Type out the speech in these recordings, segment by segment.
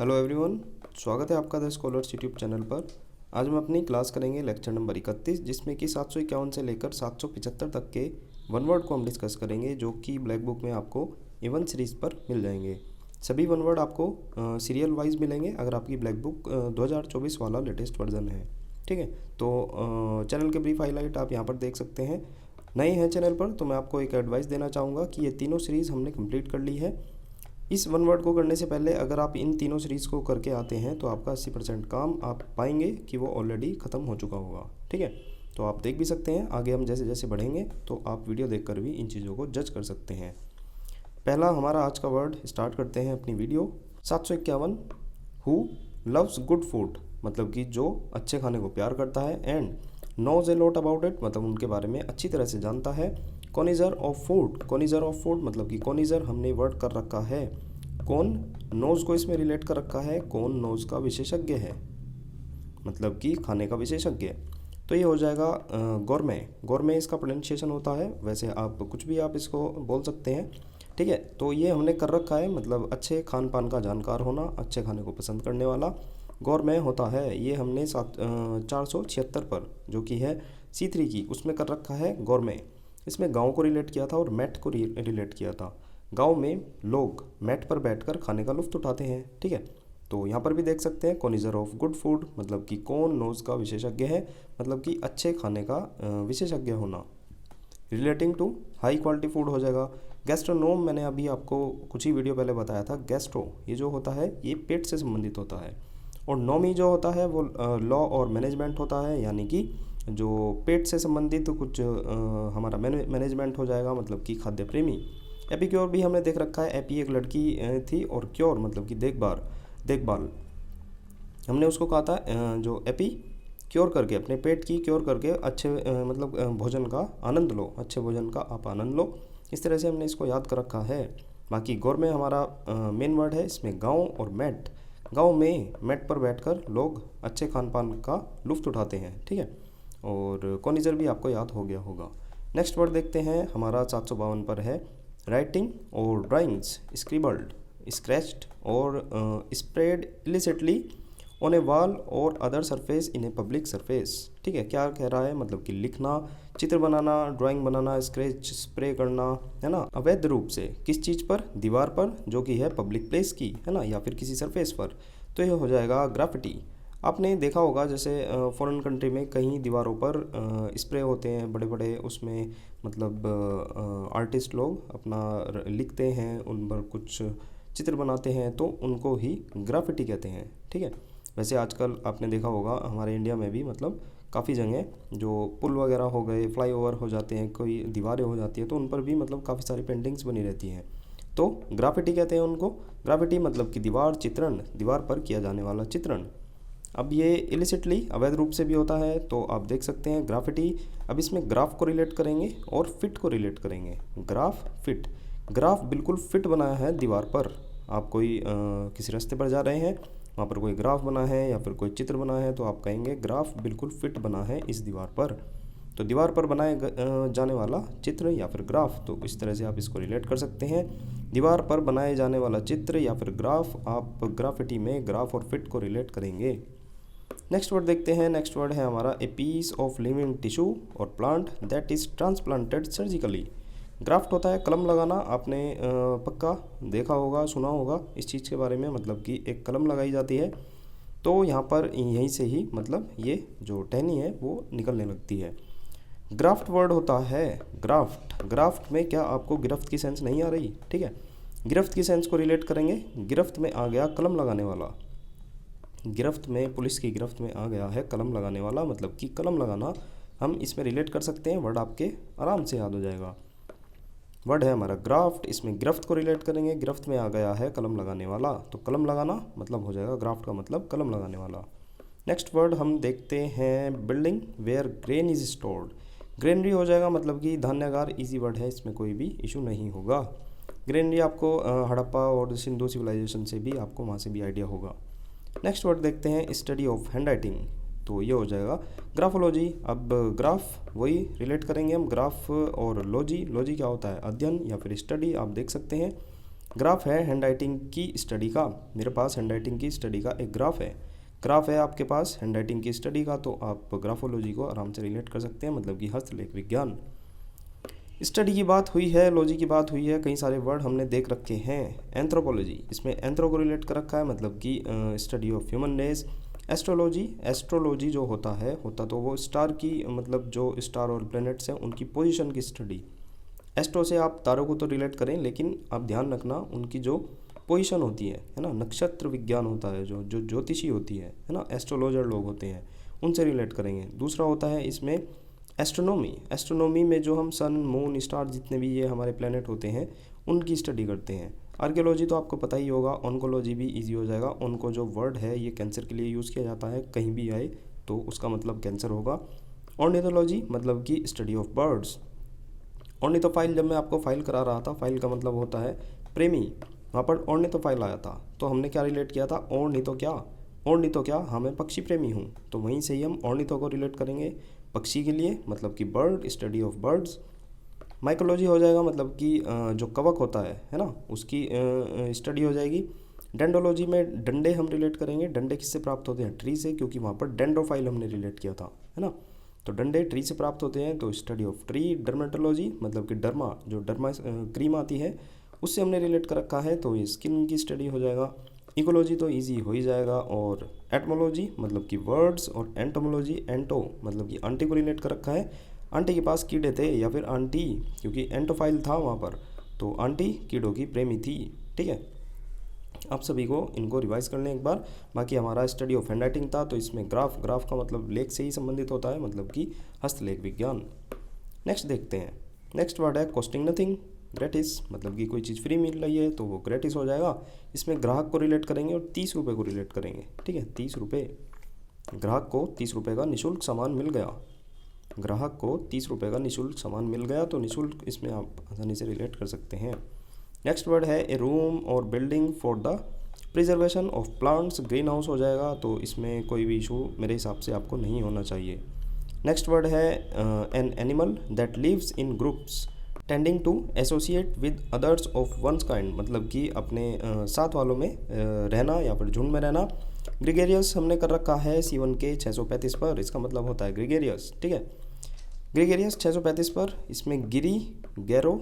Hello everyone, स्वागत है आपका द स्कॉलर्स यूट्यूब चैनल पर। आज हम अपनी क्लास करेंगे लेक्चर नंबर 31, जिसमें कि 751 से लेकर 775 तक के वन वर्ड को हम डिस्कस करेंगे, जो कि ब्लैक बुक में आपको A1 सीरीज़ पर मिल जाएंगे। सभी वन वर्ड आपको सीरियल वाइज मिलेंगे अगर आपकी ब्लैक बुक 2024 वाला लेटेस्ट वर्जन है। ठीक है, तो चैनल के ब्रीफ हाईलाइट आप यहाँ पर देख सकते हैं। नए हैं चैनल पर तो मैं आपको एक एडवाइस देना चाहूँगा कि ये तीनों सीरीज़ हमने कंप्लीट कर ली है। इस वन वर्ड को करने से पहले अगर आप इन तीनों सीरीज़ को करके आते हैं तो आपका 80% काम आप पाएंगे कि वो ऑलरेडी ख़त्म हो चुका होगा। ठीक है, तो आप देख भी सकते हैं। आगे हम जैसे जैसे बढ़ेंगे तो आप वीडियो देखकर भी इन चीज़ों को जज कर सकते हैं। पहला हमारा आज का वर्ड स्टार्ट करते हैं अपनी video. 751, who loves good food, मतलब कि जो अच्छे खाने को प्यार करता है, and knows a lot about it, मतलब उनके बारे में अच्छी तरह से जानता है। Connoisseur of food, connoisseur of food मतलब कि कॉनिजर हमने वर्ड कर रखा है, कौन नोज को इसमें रिलेट कर रखा है, कौन नोज का विशेषज्ञ है, मतलब कि खाने का विशेषज्ञ। तो ये हो जाएगा गोरमे। गोरमे इसका प्रोनाउंसिएशन होता है, वैसे आप कुछ भी आप इसको बोल सकते हैं। ठीक है, तो ये हमने कर रखा है, मतलब अच्छे खान पान का जानकार होना, अच्छे खाने को पसंद करने वाला गोरमे होता है। ये हमने 476 पर जो कि है C3 की, उसमें कर रखा है गोरमे। इसमें गांव को रिलेट किया था और मैट को रिलेट किया था। गांव में लोग मैट पर बैठकर खाने का लुत्फ़ उठाते हैं। ठीक है, तो यहाँ पर भी देख सकते हैं कॉनिजर ऑफ गुड फूड, मतलब कि कौन नोज़ का विशेषज्ञ है, मतलब कि अच्छे खाने का विशेषज्ञ होना। Relating to high quality food हो जाएगा। गैस्ट्रोनोम मैंने अभी आपको कुछ ही वीडियो पहले बताया था। गैस्ट्रो ये जो होता है ये पेट से संबंधित होता है, और नोमी जो होता है वो लॉ और मैनेजमेंट होता है, यानी कि जो पेट से संबंधित कुछ हमारा मैनेजमेंट हो जाएगा, मतलब कि खाद्य प्रेमी। एपिक्योर भी हमने देख रखा है। एपी एक लड़की थी और क्योर मतलब कि देखभाल हमने उसको कहा था। जो एपी क्योर करके अपने पेट की क्योर करके अच्छे मतलब भोजन का आनंद लो, अच्छे भोजन का आप आनंद लो। इस तरह से हमने इसको याद कर रखा है। बाकी गौर में हमारा मेन वर्ड है, इसमें गांव और मैट। गांव में मैट पर बैठकर लोग अच्छे खान पान का लुत्फ़ उठाते हैं। ठीक है, और कॉनिजर भी आपको याद हो गया होगा। नेक्स्ट वर्ड देखते हैं, हमारा 752 पर है राइटिंग और ड्राइंग्स, स्क्रिबल्ड, स्क्रैच्ड और स्प्रेड इलिसिटली ऑन ए वॉल और other surface in a public surface. ठीक है, क्या कह रहा है, मतलब कि लिखना, चित्र बनाना, ड्राइंग बनाना, स्क्रैच स्प्रे करना, है ना, अवैध रूप से किस चीज़ पर, दीवार पर, जो कि है पब्लिक प्लेस की, है ना, या फिर किसी सरफेस पर। तो ये हो जाएगा ग्राफिटी। आपने देखा होगा जैसे फॉरेन कंट्री में कहीं दीवारों पर स्प्रे होते हैं बड़े बड़े, उसमें मतलब आर्टिस्ट लोग अपना लिखते हैं, उन पर कुछ चित्र बनाते हैं, तो उनको ही ग्राफिटी कहते हैं। ठीक है, वैसे आजकल आपने देखा होगा हमारे इंडिया में भी मतलब काफ़ी जगह जो पुल वगैरह हो गए, फ्लाईओवर हो जाते हैं, कोई दीवारें हो जाती है, तो उन पर भी मतलब काफ़ी सारी पेंटिंग्स बनी रहती हैं, तो ग्राफिटी कहते हैं उनको। ग्राफिटी मतलब कि दीवार चित्रण, दीवार पर किया जाने वाला चित्रण। अब ये इलिसिटली अवैध रूप से भी होता है, तो आप देख सकते हैं ग्राफिटी। अब इसमें ग्राफ को रिलेट करेंगे और फिट को रिलेट करेंगे। ग्राफ फिट, ग्राफ बिल्कुल फिट बनाया है दीवार पर। आप कोई किसी रास्ते पर जा रहे हैं, वहाँ पर कोई ग्राफ बना है या फिर कोई चित्र बना है, तो आप कहेंगे ग्राफ बिल्कुल फिट बना है इस दीवार पर। तो दीवार पर बनाए जाने वाला चित्र या फिर ग्राफ, तो इस तरह से आप इसको रिलेट कर सकते हैं। दीवार पर बनाए जाने वाला चित्र या फिर ग्राफ, आप ग्राफिटी में ग्राफ और फिट को रिलेट करेंगे। नेक्स्ट वर्ड देखते हैं। नेक्स्ट वर्ड है हमारा a piece of living tissue और plant that is transplanted surgically. Graft होता है कलम लगाना। आपने पक्का देखा होगा, सुना होगा इस चीज़ के बारे में, मतलब कि एक कलम लगाई जाती है, तो यहाँ पर यहीं से ही मतलब ये जो टहनी है वो निकलने लगती है। ग्राफ्ट वर्ड होता है ग्राफ्ट। ग्राफ्ट में क्या आपको गिरफ्त की सेंस नहीं आ रही? ठीक है, गिरफ्त की सेंस को रिलेट करेंगे। गिरफ्त में आ गया कलम लगाने वाला। गिरफ्त में, पुलिस की गिरफ्त में आ गया है कलम लगाने वाला, मतलब कि कलम लगाना हम इसमें रिलेट कर सकते हैं। वर्ड आपके आराम से याद हो जाएगा। वर्ड है हमारा ग्राफ्ट, इसमें गिरफ्त को रिलेट करेंगे। गिरफ्त में आ गया है कलम लगाने वाला, तो कलम लगाना मतलब हो जाएगा ग्राफ्ट का मतलब कलम लगाने वाला। नेक्स्ट वर्ड हम देखते हैं building where grain is stored. Granary हो जाएगा, मतलब कि धान्यागार। इजी वर्ड है, इसमें कोई भी इशू नहीं होगा। ग्रेनरी आपको हड़प्पा और सिंधु सिविलाइजेशन से भी आपको वहाँ से भी आइडिया होगा। नेक्स्ट वर्ड देखते हैं स्टडी ऑफ हैंड राइटिंग, तो ये हो जाएगा ग्राफोलॉजी। अब ग्राफ वही रिलेट करेंगे हम, ग्राफ और लॉजी। लॉजी क्या होता है? अध्ययन या फिर स्टडी, आप देख सकते हैं। ग्राफ है हैंडराइटिंग की स्टडी का, मेरे पास हैंडराइटिंग की स्टडी का एक ग्राफ है। ग्राफ है आपके पास हैंडराइटिंग की स्टडी का, तो आप ग्राफोलॉजी को आराम से रिलेट कर सकते हैं, मतलब कि हस्तलेख विज्ञान। स्टडी की बात हुई है, लॉजी की बात हुई है, कई सारे वर्ड हमने देख रखे हैं। एंथ्रोपोलॉजी, इसमें एंथ्रो को रिलेट कर रखा है, मतलब कि study of human race. Astrology, astrology जो होता तो वो स्टार की, मतलब जो स्टार और प्लैनेट्स हैं उनकी पोजीशन की स्टडी। एस्ट्रो से आप तारों को तो रिलेट करें, लेकिन आप ध्यान रखना उनकी जो पोजीशन होती है ना, नक्षत्र विज्ञान होता है, जो जो ज्योतिषी होती है ना, एस्ट्रोलॉजर लोग होते हैं, उनसे रिलेट करेंगे। दूसरा होता है इसमें एस्ट्रोनॉमी। एस्ट्रोनॉमी में जो हम सन, मून, स्टार, जितने भी ये हमारे प्लैनेट होते हैं उनकी स्टडी करते हैं। आर्कियोलॉजी तो आपको पता ही होगा। ऑन्कोलॉजी भी इजी हो जाएगा। ऑन्को जो वर्ड है ये कैंसर के लिए यूज़ किया जाता है, कहीं भी आए तो उसका मतलब कैंसर होगा। ऑर्निथोलॉजी मतलब कि स्टडी ऑफ बर्ड्स। ऑर्निथोफाइल, जब मैं आपको फाइल करा रहा था, फाइल का मतलब होता है प्रेमी, वहाँ पर ऑर्निथोफाइल आया था, तो हमने क्या रिलेट किया था, ऑर्निथो क्या, हाँ मैं पक्षी प्रेमी हूँ, तो वहीं से ही हम ऑर्निथो को रिलेट करेंगे पक्षी के लिए, मतलब कि bird, study of birds. Mycology हो जाएगा, मतलब कि जो कवक होता है ना, उसकी स्टडी हो जाएगी। डेंडोलॉजी में डंडे हम रिलेट करेंगे। डंडे किससे प्राप्त होते हैं, ट्री से, क्योंकि वहाँ पर डेंड्रोफाइल हमने रिलेट किया था, है ना, तो डंडे ट्री से प्राप्त होते हैं, तो स्टडी ऑफ ट्री। डर्मेटोलॉजी मतलब कि डर्मा, जो डर्मा क्रीम आती है उससे हमने रिलेट कर रखा है, तो ये स्किन की स्टडी हो जाएगा। इकोलॉजी तो इजी हो ही जाएगा। और एटमोलॉजी मतलब कि वर्ड्स, और एंटोमोलॉजी, एंटो मतलब कि आंटी को रिलेट कर रखा है। आंटी के पास कीड़े थे, या फिर आंटी, क्योंकि एंटोफाइल था वहाँ पर, तो आंटी कीड़ों की प्रेमी थी। ठीक है, आप सभी को इनको रिवाइज कर लें एक बार। बाकी हमारा स्टडी ऑफ हैंडराइटिंग था, तो इसमें ग्राफ का मतलब लेख से ही संबंधित होता है, मतलब कि हस्तलेख विज्ञान। नेक्स्ट देखते हैं। नेक्स्ट वर्ड है कॉस्टिंग नथिंग, ग्रेटिस, मतलब कि कोई चीज़ फ्री मिल रही है तो वो ग्रेटिस हो जाएगा। इसमें ग्राहक को रिलेट करेंगे और 30 रुपये को रिलेट करेंगे। ठीक है, 30 रुपये, ग्राहक को 30 रुपये का निःशुल्क सामान मिल गया। ग्राहक को 30 रुपये का निःशुल्क सामान मिल गया, तो निःशुल्क इसमें आप आसानी से रिलेट कर सकते हैं। नेक्स्ट वर्ड है ए रूम और building for the preservation of plants, green house हो जाएगा, तो इसमें कोई भी इशू मेरे हिसाब से आपको नहीं होना चाहिए। नेक्स्ट वर्ड है an animal that lives in groups tending to associate with others of one's kind, मतलब कि अपने साथ वालों में रहना या फिर झुंड में रहना। ग्रिगेरियस हमने कर रखा है C1 के 635 पर, इसका मतलब होता है ग्रिगेरियस। ठीक है, ग्रिगेरियस 635 पर, इसमें गिरी, गैरो।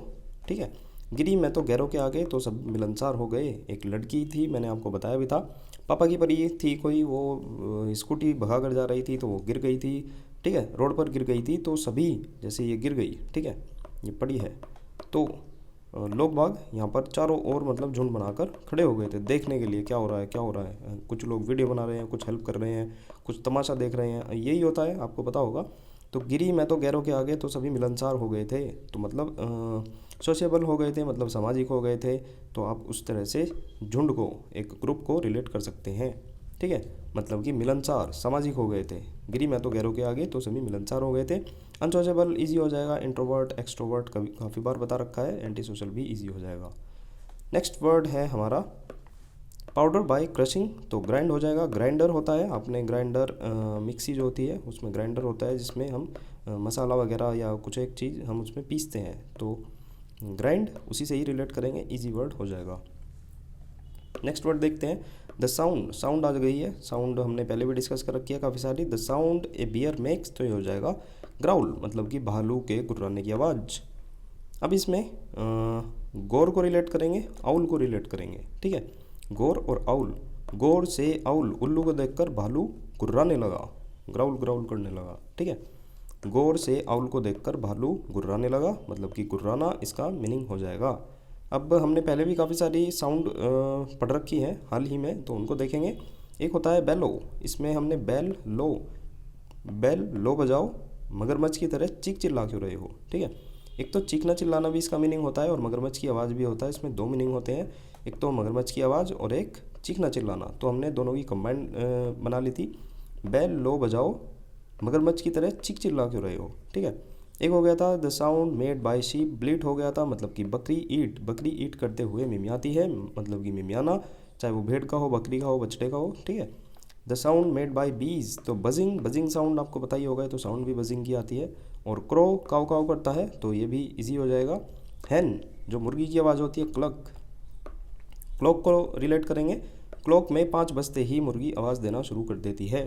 ठीक है, गिरी में तो गैरो के आगे तो सब मिलनसार हो गए। एक लड़की थी, मैंने आपको बताया भी था, पापा की परी थी कोई, वो स्कूटी भगा कर जा रही थी तो वो गिर गई थी। ठीक है, रोड पर गिर गई थी, तो सभी, जैसे ये गिर गई, ठीक है, ये पड़ी है, तो लोग बाग यहाँ पर चारों ओर मतलब झुंड बनाकर खड़े हो गए थे देखने के लिए क्या हो रहा है, क्या हो रहा है। कुछ लोग वीडियो बना रहे हैं, कुछ हेल्प कर रहे हैं, कुछ तमाशा देख रहे हैं, यही होता है, आपको पता होगा। तो गिरी में तो गैरों के आगे तो सभी मिलनसार हो गए थे, तो मतलब सोशेबल हो गए थे, मतलब सामाजिक हो गए थे। तो आप उस तरह से झुंड को, एक ग्रुप को रिलेट कर सकते हैं। ठीक है, मतलब कि मिलनसार, सामाजिक हो गए थे। गिरी में तो गैरों के आगे तो सभी मिलनसार हो गए थे। अनसोशेबल इजी हो जाएगा। इंट्रोवर्ट, एक्सट्रोवर्ट कभी काफ़ी बार बता रखा है। एंटी सोशल भी इजी हो जाएगा। नेक्स्ट वर्ड है हमारा पाउडर बाय क्रशिंग, तो ग्राइंड हो जाएगा। ग्राइंडर होता है, आपने ग्राइंडर मिक्सी जो होती है उसमें ग्राइंडर होता है, जिसमें हम मसाला वगैरह या कुछ एक चीज़ हम उसमें पीसते हैं, तो ग्राइंड उसी से ही रिलेट करेंगे, इजी वर्ड हो जाएगा। नेक्स्ट वर्ड देखते हैं द साउंड। साउंड आ गई है, साउंड हमने पहले भी डिस्कस कर रखी है काफ़ी सारी। The sound a bear makes, तो ये हो जाएगा ग्राउल, मतलब कि भालू के गुर्राने की आवाज़। अब इसमें गौर को रिलेट करेंगे, आउल को रिलेट करेंगे। ठीक है, गौर और आउल। गौर से आउल, उल्लू को देखकर भालू गुर्राने लगा, ग्राउल ग्राउल करने लगा। ठीक है, गौर से आउल को देखकर भालू गुर्राने लगा, मतलब कि गुर्राना इसका मीनिंग हो जाएगा। अब हमने पहले भी काफ़ी सारी साउंड पढ़ रखी है हाल ही में, तो उनको देखेंगे। एक होता है बेलो, इसमें हमने बेल लो बजाओ, मगरमच्छ की तरह चीख चिल्ला क्यों रहे हो। ठीक है, एक तो चीखना चिल्लाना भी इसका मीनिंग होता है, और मगरमच्छ की आवाज़ भी होता है। इसमें दो मीनिंग होते हैं, एक तो मगरमच्छ की आवाज़ और एक चीखना चिल्लाना, तो हमने दोनों की कंबाइंड बना ली थी। बेल लो बजाओ, मगरमच्छ की तरह चीख चिल्ला क्यों रहे हो। ठीक है, एक हो गया था the sound made by sheep, bleat हो गया था, मतलब कि बकरी ईट करते हुए मिमियाती है, मतलब कि मिमियाना, चाहे वो भेड़ का हो, बकरी का हो, बछड़े का हो। ठीक है, द साउंड मेड बाय बीज, तो बजिंग साउंड आपको पता ही होगा, तो साउंड भी बजिंग की आती है। और क्रो काव काव करता है, तो ये भी इजी हो जाएगा। हैन जो मुर्गी की आवाज़ होती है, क्लक। क्लॉक को रिलेट करेंगे, क्लॉक में 5 बजते ही मुर्गी आवाज़ देना शुरू कर देती है।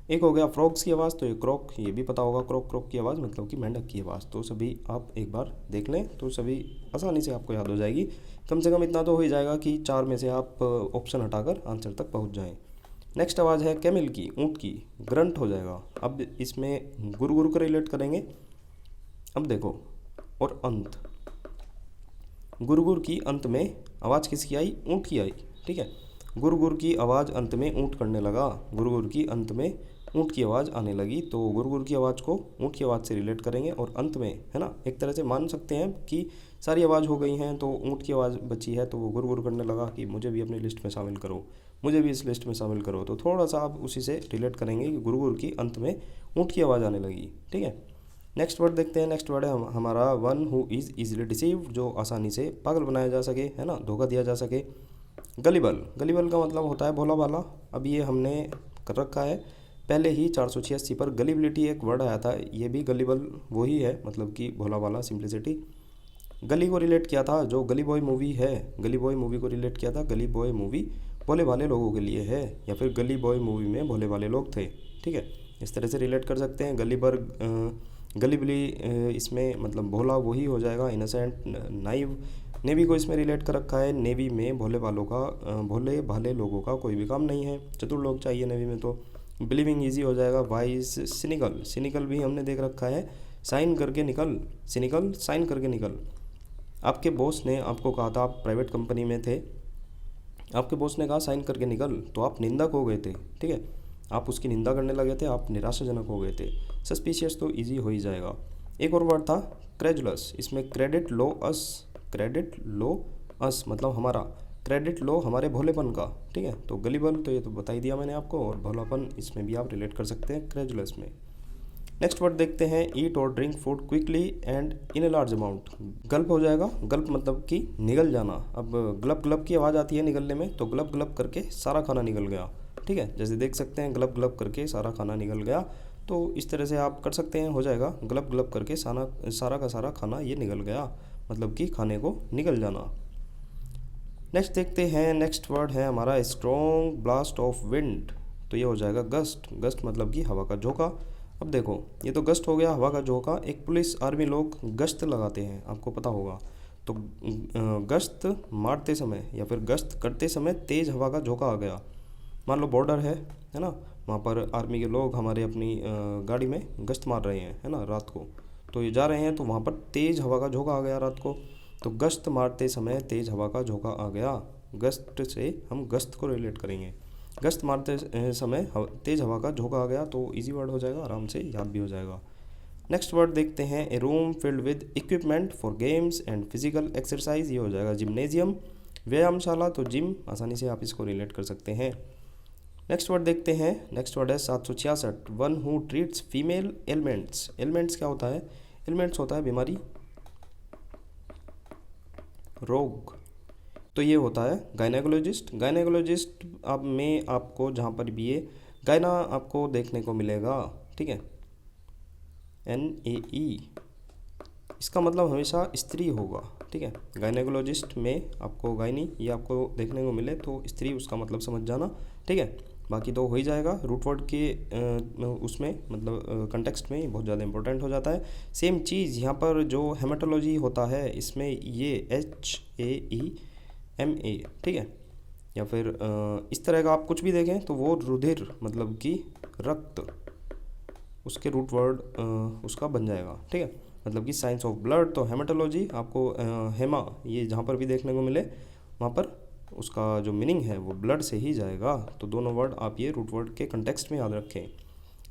एक हो गया फ्रॉग्स की आवाज़, तो ये क्रॉक, ये भी पता होगा, क्रॉक क्रॉक की आवाज़ मतलब कि मेंढक की आवाज़। तो सभी आप एक बार देख लें तो सभी आसानी से आपको याद हो जाएगी। कम से कम इतना तो हो ही जाएगा कि 4 में से आप ऑप्शन हटाकर आंसर तक पहुंच जाएं। नेक्स्ट आवाज़ है कैमल की, ऊँट की, ग्रंट हो जाएगा। अब इसमें गुरु को रिलेट करेंगे। अब देखो, और अंत, गुरगुर की अंत में आवाज़ किसकी आई, ऊँट की आई, ठीक है। गुरगुर की आवाज़ अंत में ऊँट करने लगा, गुरगुर की अंत में ऊँट की आवाज़ आने लगी। तो गुरगुर की आवाज़ को ऊँट की आवाज़ से रिलेट करेंगे और अंत में, है ना, एक तरह से मान सकते हैं कि सारी आवाज़ हो गई हैं तो ऊँट की आवाज़ बची है, तो वो गुरगुर करने लगा कि मुझे भी अपनी लिस्ट में शामिल करो, मुझे भी इस लिस्ट में शामिल करो। तो थोड़ा सा आप उसी से रिलेट करेंगे कि गुरगुर की अंत में ऊँट की आवाज़ आने लगी, ठीक है। नेक्स्ट वर्ड देखते हैं। नेक्स्ट वर्ड है हमारा one who is easily deceived, जो आसानी से पागल बनाया जा सके, है ना, धोखा दिया जा सके। गलीबल, गलीबल का मतलब होता है भोला भाला। अब ये हमने कर रखा है पहले ही 486 पर गलीबिलिटी एक वर्ड आया था, ये भी गलीबल वही है, मतलब कि भोला भाला, सिंप्लिसिटी। गली को रिलेट किया था, जो गली बॉय मूवी है, गली बॉय मूवी को रिलेट किया था, गली बॉय मूवी भोले भाले लोगों के लिए है, या फिर गली बॉय मूवी में भोले भाले लोग थे, ठीक है। इस तरह से रिलेट कर सकते हैं। गलीबर, गलीबली, इसमें मतलब भोला वही हो जाएगा, इनोसेंट, नाइव। नेवी को इसमें रिलेट कर रखा है, नेवी में भोले भोले भाले लोगों का कोई भी काम नहीं है, चतुर लोग चाहिए नेवी में। तो बिलीविंग ईजी हो जाएगा। वाइज, सिनिकल, सिनिकल भी हमने देख रखा है, साइन करके निकल, सिनिकल साइन करके निकल। आपके बॉस ने आपको कहा था, आप प्राइवेट कंपनी में थे, आपके बॉस ने कहा साइन करके निकल, तो आप निंदक हो गए थे, ठीक है, आप उसकी निंदा करने लगे थे, आप निराशाजनक हो गए थे। सस्पिशियस तो इजी हो ही जाएगा। एक और वर्ड था क्रेजुलस, इसमें क्रेडिट लो अस, क्रेडिट लो अस मतलब हमारा, क्रेडिट लो हमारे भोलेपन का, ठीक है। तो गलीबल तो ये तो बता ही दिया मैंने आपको, और भोलापन इसमें भी आप रिलेट कर सकते हैं क्रेजुलस में। नेक्स्ट वर्ड देखते हैं, ईट और drink food quickly and in a large amount. Gulp हो जाएगा, गल्प मतलब कि निगल जाना। अब ग्लब ग्लब की आवाज़ आती है निगलने में, तो ग्लब ग्लब करके सारा खाना निगल गया, ठीक है। जैसे देख सकते हैं, ग्लब ग्लब करके सारा खाना निगल गया, तो इस तरह से आप कर सकते हैं, हो जाएगा ग्लब ग्लब करके सारा का सारा खाना ये निगल गया, मतलब कि खाने को निगल जाना। नेक्स्ट देखते हैं, नेक्स्ट वर्ड है हमारा स्ट्रॉन्ग ब्लास्ट ऑफ विंड, तो ये हो जाएगा गस्ट, गस्ट मतलब कि हवा का झोंका। अब देखो, ये तो गस्ट हो गया, हवा का झोंका। एक पुलिस आर्मी लोग गश्त लगाते हैं, आपको पता होगा। तो गश्त मारते समय या फिर गश्त करते समय तेज़ हवा का झोंका आ गया। मान लो बॉर्डर है ना, वहाँ पर आर्मी के लोग हमारे अपनी गाड़ी में गश्त मार रहे हैं, है ना, रात को, तो ये जा रहे हैं, तो वहाँ पर तेज़ हवा का झोंका आ गया रात को। तो गश्त मारते समय तेज़ हवा का झोंका आ गया, गश्त से हम गश्त को रिलेट करेंगे। गश्त मारते समय तेज़ हवा का झोंका आ गया, तो इजी वर्ड हो जाएगा, आराम से याद भी हो जाएगा। नेक्स्ट वर्ड देखते हैं, a room filled with equipment for games and physical exercise, ये हो जाएगा जिम्नेजियम, व्यायामशाला। तो जिम, आसानी से आप इसको रिलेट कर सकते हैं। नेक्स्ट वर्ड देखते हैं, नेक्स्ट वर्ड है 766, one who treats female elements. Elements क्या होता है, एलिमेंट्स होता है बीमारी, रोग। तो ये होता है गायनेकोलॉजिस्ट। गायनेकोलॉजिस्ट अब में आपको जहाँ पर भी ये गायना आपको देखने को मिलेगा, ठीक है, NAE, इसका मतलब हमेशा स्त्री होगा, ठीक है। गायनेकोलॉजिस्ट में आपको गायनी ये आपको देखने को मिले तो स्त्री उसका मतलब समझ जाना, ठीक है। बाकी तो हो ही जाएगा, रूट वर्ड के उसमें मतलब कंटेक्स्ट में बहुत ज़्यादा इंपॉर्टेंट हो जाता है। सेम चीज़ यहाँ पर जो हेमाटोलॉजी होता है, इसमें ये HAEMA, ठीक है, या फिर इस तरह का आप कुछ भी देखें तो वो रुधिर मतलब कि रक्त, उसके रूट वर्ड उसका बन जाएगा, ठीक है, मतलब कि साइंस ऑफ ब्लड। तो हेमाटोलॉजी आपको हेमा ये जहाँ पर भी देखने को मिले वहाँ पर उसका जो मीनिंग है वो ब्लड से ही जाएगा। तो दोनों वर्ड आप ये रूट वर्ड के कंटेक्स्ट में याद रखें,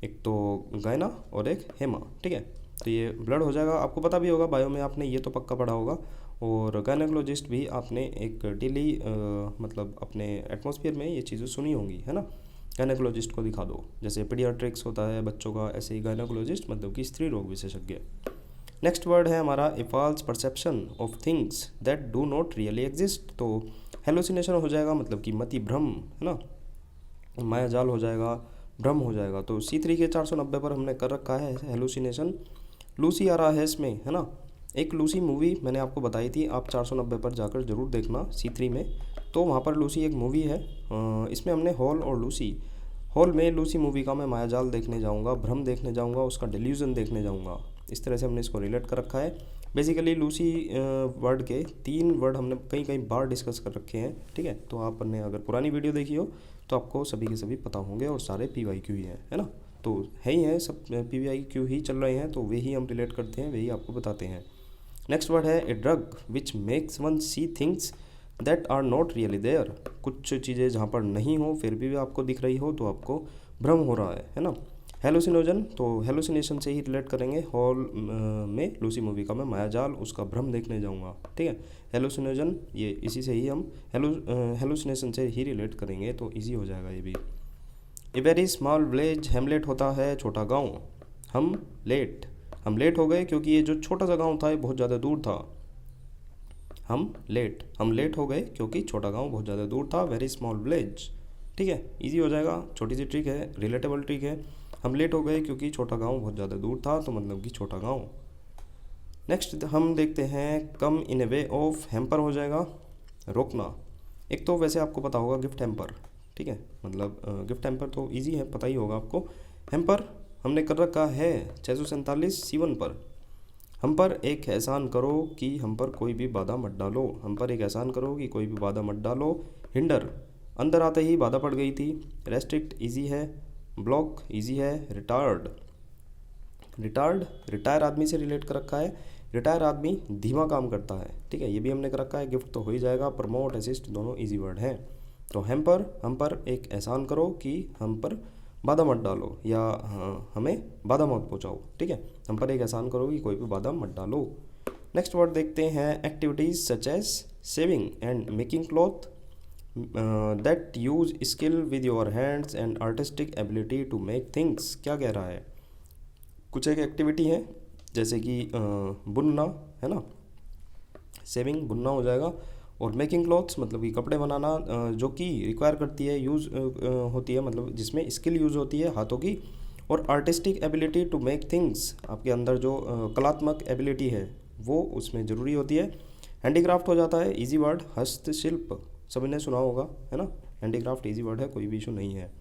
एक तो गायना और एक हेमा, ठीक है। तो ये ब्लड हो जाएगा, आपको पता भी होगा, बायो में आपने ये तो पक्का पढ़ा होगा। और गायनेकोलॉजिस्ट भी आपने एक डेली मतलब अपने एटमॉस्फेयर में ये चीज़ें सुनी होंगी, है ना। गायनेकोलॉजिस्ट को दिखा दो, जैसे पीडियाट्रिक्स होता है बच्चों का, ऐसे ही गायनेकोलॉजिस्ट मतलब कि स्त्री रोग विशेषज्ञ। नेक्स्ट वर्ड है हमारा a false perception of things that do not really exist. तो हेलोसिनेशन हो जाएगा, मतलब कि मति भ्रम, है ना, मायाजाल हो जाएगा, भ्रम हो जाएगा। तो C3 के 490 पर हमने कर रखा है हेलोसिनेशन। लूसी आ रहा है इसमें, है ना, एक लूसी मूवी मैंने आपको बताई थी, आप 490 पर जाकर ज़रूर देखना C3 में। तो वहाँ पर लूसी एक मूवी है, इसमें हमने हॉल और लूसी, हॉल में लूसी मूवी का मैं मायाजाल देखने जाऊँगा, भ्रम देखने जाऊँगा, उसका डिल्यूजन देखने जाऊँगा। इस तरह से हमने इसको रिलेट कर रखा है। बेसिकली लूसी वर्ड के 3 वर्ड हमने कई कई बार डिस्कस कर रखे हैं, ठीक है। तो आपने अगर पुरानी वीडियो देखी हो तो आपको सभी के सभी पता होंगे, और सारे PYQ ही हैं, है ना। तो है ही है, सब PYQ ही चल रहे हैं, तो वही हम रिलेट करते हैं, वही आपको बताते हैं। नेक्स्ट वर्ड है a drug which makes one see things that are not really there. कुछ चीज़ें जहाँ पर नहीं हो फिर भी आपको दिख रही हो तो आपको भ्रम हो रहा है ना। हेलुसिनोजन, तो हेलुसिनेशन से ही रिलेट करेंगे। हॉल में लूसी मूवी का मैं मायाजाल, उसका भ्रम देखने जाऊँगा, ठीक है। हेलुसिनोजन ये इसी से ही हम हेलुसिनेशन से ही रिलेट करेंगे, तो इजी हो जाएगा ये भी। ए वेरी स्मॉल विलेज, हेमलेट होता है छोटा गाँव। हम लेट हो गए क्योंकि ये जो छोटा सा गांव था ये बहुत ज़्यादा दूर था। हम लेट हो गए क्योंकि छोटा गांव बहुत ज़्यादा दूर था। वेरी स्मॉल विलेज, ठीक है, इजी हो जाएगा, छोटी सी ट्रिक है, रिलेटेबल ट्रिक है। हम लेट हो गए क्योंकि छोटा गांव बहुत ज़्यादा दूर था, तो मतलब कि छोटा गांव। नेक्स्ट हम देखते हैं कम इन ए वे ऑफ, हैम्पर हो जाएगा रोकना। एक तो वैसे आपको पता होगा गिफ्ट हैम्पर, ठीक है, मतलब गिफ्ट हैम्पर तो इजी है, पता ही होगा आपको। हैम्पर हमने कर रखा है 647 C1 पर। हम पर एक एहसान करो कि हम पर कोई भी बाधा मत डालो। हम पर एक एहसान करो कि कोई भी बाधा मत डालो। हिंडर, अंदर आते ही बाधा पड़ गई थी। रेस्ट्रिक्ट इजी है, ब्लॉक इजी है। रिटायर आदमी से रिलेट कर रखा है। रिटायर आदमी धीमा काम करता है, ठीक है, ये भी हमने कर रखा है। गिफ्ट तो हो ही जाएगा। प्रमोट, असिस्ट दोनों इजी वर्ड हैं। तो हम पर एक एहसान करो कि हम पर बाधा मत डालो, या हमें बाधा मत पहुँचाओ, ठीक है। हम पर एक एहसान करो कि कोई भी बाधा मत डालो। नेक्स्ट वर्ड देखते हैं activities such as sewing and making cloth that use skill with your hands and artistic ability to make things. क्या कह रहा है, कुछ एक एक्टिविटी है जैसे कि बुनना, है ना, सेविंग बुनना हो जाएगा। और मेकिंग क्लॉथ्स मतलब कि कपड़े बनाना, जो कि रिक्वायर करती है, यूज़ होती है, मतलब जिसमें स्किल यूज़ होती है हाथों की। और artistic ability to make things, आपके अंदर जो कलात्मक एबिलिटी है वो उसमें ज़रूरी होती है। हैंडीक्राफ्ट हो जाता है, इजी वर्ड, हस्तशिल्प सभी ने सुना होगा, है ना। हैंडीक्राफ्ट इजी वर्ड है, कोई भी इशू नहीं है।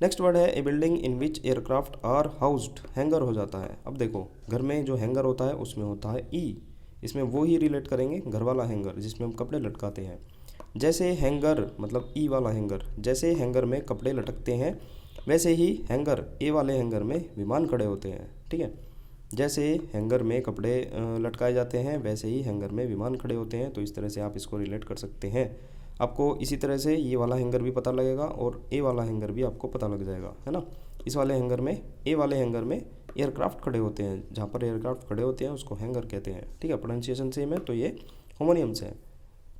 नेक्स्ट वर्ड है a building in which aircraft are housed. Hangar हो जाता है। अब देखो, घर में जो हैंगर होता है उसमें होता है ई, इसमें वो ही रिलेट करेंगे, घर वाला हैंगर जिसमें हम कपड़े लटकाते हैं। जैसे हैंगर मतलब ई वाला हैंगर, जैसे हैंगर में कपड़े लटकते हैं वैसे ही हैंगर, ए वाले हैंगर में विमान खड़े होते हैं, ठीक है। जैसे हैंगर में कपड़े लटकाए जाते हैं वैसे ही हैंगर में विमान खड़े होते हैं। तो इस तरह से आप इसको रिलेट कर सकते हैं। आपको इसी तरह से ये वाला हैंगर भी पता लगेगा और ए वाला हैंगर भी आपको पता लग जाएगा, है ना। इस वाले हैंगर में, ए वाले हैंगर में एयरक्राफ्ट खड़े होते हैं, जहाँ पर एयरक्राफ्ट खड़े होते हैं उसको हैंगर कहते हैं, ठीक है। प्रोनाउंसिएशन सेम है, तो ये होमोनियम्स है।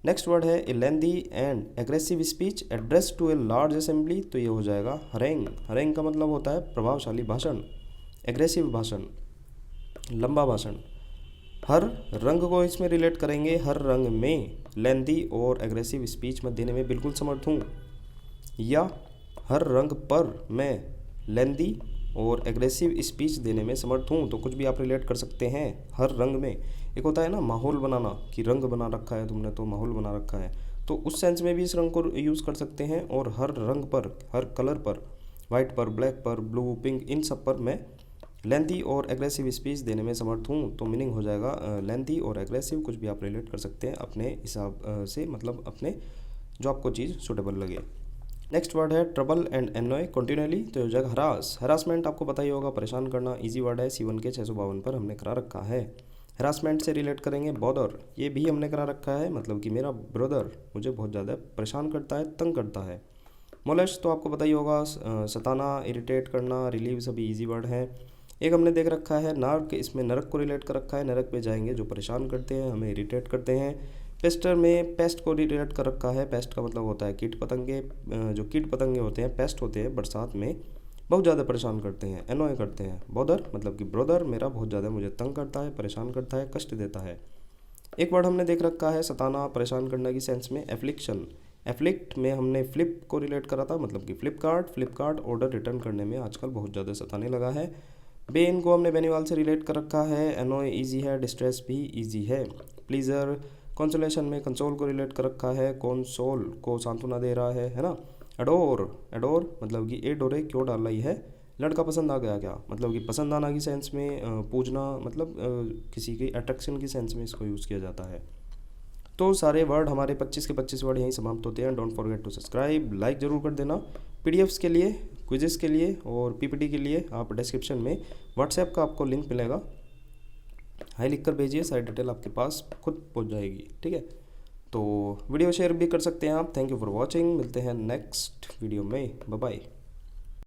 नेक्स्ट वर्ड है a lengthy and aggressive speech address to a large assembly. तो ये हो जाएगा हरेंग। हरेंग का मतलब होता है प्रभावशाली भाषण, एग्रेसिव भाषण, लंबा भाषण। हर रंग को इसमें रिलेट करेंगे। हर रंग में लेंदी और एग्रेसिव स्पीच मैं देने में बिल्कुल समर्थ हूँ। या हर रंग पर मैं लेंदी और एग्रेसिव स्पीच देने में समर्थ हूँ। तो कुछ भी आप रिलेट कर सकते हैं हर रंग में। एक होता है ना माहौल बनाना, कि रंग बना रखा है तुमने तो माहौल बना रखा है, तो उस सेंस में भी इस रंग को यूज़ कर सकते हैं। और हर रंग पर, हर कलर पर, वाइट पर, ब्लैक पर, ब्लू, पिंक, इन सब पर मैं लेंथी और एग्रेसिव स्पीच देने में समर्थ हूँ। तो मीनिंग हो जाएगा लेंथी और एग्रेसिव, कुछ भी आप रिलेट कर सकते हैं अपने हिसाब से, मतलब अपने जो आपको चीज़ सूटेबल लगे। नेक्स्ट वर्ड है ट्रबल एंड एनॉय कंटिन्यूअली। तो हो जाएगा हरास। हरासमेंट आपको पता ही होगा, परेशान करना, इजी वर्ड है। C1 के 652 पर हमने करा रखा है। हरासमेंट से रिलेट करेंगे बॉदर, ये भी हमने करा रखा है, मतलब कि मेरा ब्रदर मुझे बहुत ज़्यादा परेशान करता है, तंग करता है। मोलेस्ट तो आपको पता ही होगा, सताना, इरिटेट करना, रिलीव सभी इजी वर्ड हैं। एक हमने देख रखा है नर्क, इसमें नरक को रिलेट कर रखा है। नरक पे जाएंगे जो परेशान करते हैं, हमें इरिटेट करते हैं। पेस्टर में पेस्ट को रिलेट कर रखा है। पेस्ट का मतलब होता है कीट पतंगे। जो कीट पतंगे होते हैं, पेस्ट होते हैं, बरसात में बहुत ज़्यादा परेशान करते हैं, एनॉय करते हैं। बॉदर मतलब कि ब्रदर मेरा बहुत ज़्यादा मुझे तंग करता है, परेशान करता है, कष्ट देता है। एक वर्ड हमने देख रखा है सताना, परेशान करने की सेंस में, एफ्लिक्शन। एफ्लिक्ट में हमने फ्लिप को रिलेट करा था, मतलब कि फ्लिपकार्ट ऑर्डर रिटर्न करने में आजकल बहुत ज़्यादा सताने लगा है। बेन को हमने बेनीवाल से रिलेट कर रखा है, एनोय ईजी है, डिस्ट्रेस भी ईजी है। प्लीज़र कंसोलेशन में कंसोल को रिलेट कर रखा है, कंसोल को सांत्वना दे रहा है ना। एडोर, एडोर मतलब कि एडोरे क्यों डाल रही है, लड़का पसंद आ गया क्या, मतलब कि पसंद आना की सेंस में, पूजना मतलब किसी की अट्रैक्शन की सेंस में इसको यूज़ किया जाता है। तो सारे वर्ड हमारे 25 के 25 वर्ड यहीं समाप्त होते हैं। Don't forget to subscribe, like ज़रूर कर देना। पीडीएफ्स के लिए, क्विजेस के लिए और पीपीटी के लिए आप डिस्क्रिप्शन में व्हाट्सएप का आपको लिंक मिलेगा, हाई लिख कर भेजिए, सारी डिटेल आपके पास खुद पहुंच जाएगी। ठीक है, तो वीडियो शेयर भी कर सकते हैं आप। थैंक यू फॉर वॉचिंग, मिलते हैं नेक्स्ट वीडियो में, बाय बाय।